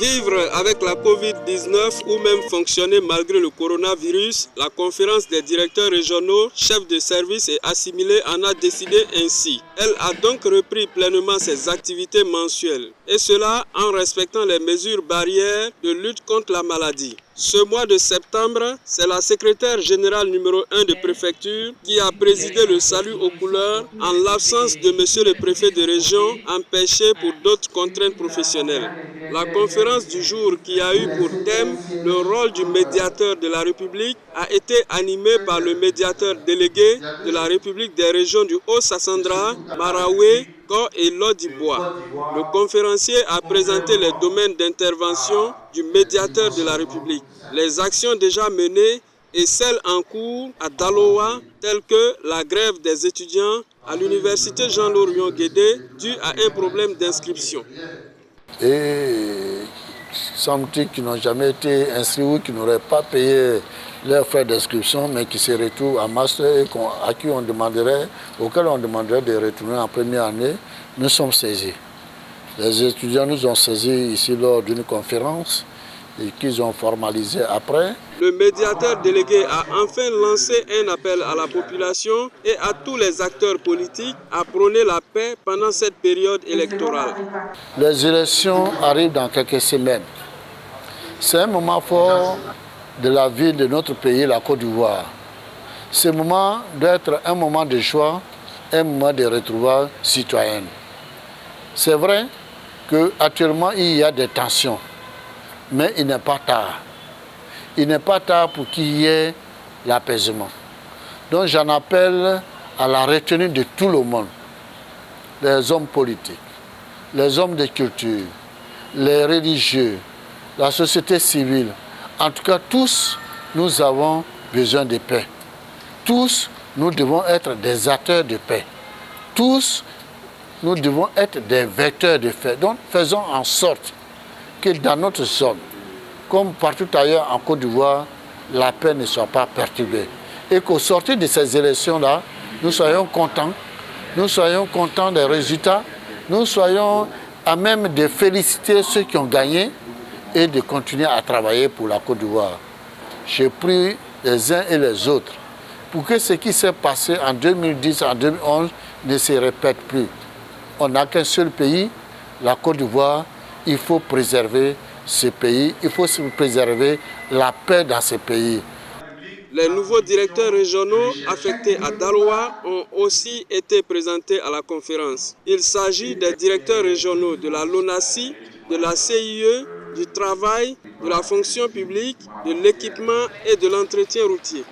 Vivre avec la Covid-19 ou même fonctionner malgré le coronavirus, la conférence des directeurs régionaux, chefs de service et assimilés en a décidé ainsi. Elle a donc repris pleinement ses activités mensuelles, et cela en respectant les mesures barrières de lutte contre la maladie. Ce mois de septembre, c'est la secrétaire générale numéro 1 de préfecture qui a présidé le salut aux couleurs en l'absence de monsieur le préfet de région empêché pour d'autres contraintes professionnelles. La conférence du jour qui a eu pour thème le rôle du médiateur de la République a été animée par le médiateur délégué de la République des régions du Haut-Sassandra, Maraoué, Kor et Lodibois. Le conférencier a présenté les domaines d'intervention du médiateur de la République, les actions déjà menées et celles en cours à Daloa, telles que la grève des étudiants à l'université Jean-Laurion Guédé due à un problème d'inscription. Et semble-t-il qui n'ont jamais été inscrits ou qui n'auraient pas payé leurs frais d'inscription, mais qui se retrouvent en master et auxquels on demanderait de retourner en première année, nous sommes saisis. Les étudiants nous ont saisis ici lors d'une conférence et qu'ils ont formalisé après. Le médiateur délégué a enfin lancé un appel à la population et à tous les acteurs politiques à prôner la paix pendant cette période électorale. Les élections arrivent dans quelques semaines. C'est un moment fort de la vie de notre pays, la Côte d'Ivoire. Ce moment doit être un moment de joie, un moment de retrouvailles citoyennes. C'est vrai qu'actuellement il y a des tensions, mais il n'est pas tard. Il n'est pas tard pour qu'il y ait l'apaisement. Donc j'en appelle à la retenue de tout le monde, les hommes politiques, les hommes de culture, les religieux, la société civile. En tout cas, tous, nous avons besoin de paix. Tous, nous devons être des acteurs de paix. Tous, nous devons être des vecteurs de paix. Donc, faisons en sorte que dans notre zone, comme partout ailleurs en Côte d'Ivoire, la paix ne soit pas perturbée. Et qu'au sortir de ces élections-là, nous soyons contents des résultats, nous soyons à même de féliciter ceux qui ont gagné et de continuer à travailler pour la Côte d'Ivoire. Je prie les uns et les autres pour que ce qui s'est passé en 2010, en 2011 ne se répète plus. On n'a qu'un seul pays, la Côte d'Ivoire. Il faut préserver ce pays, il faut préserver la paix dans ce pays. Les nouveaux directeurs régionaux affectés à Daloa ont aussi été présentés à la conférence. Il s'agit des directeurs régionaux de la LONASI, de la CIE, du travail, de la fonction publique, de l'équipement et de l'entretien routier.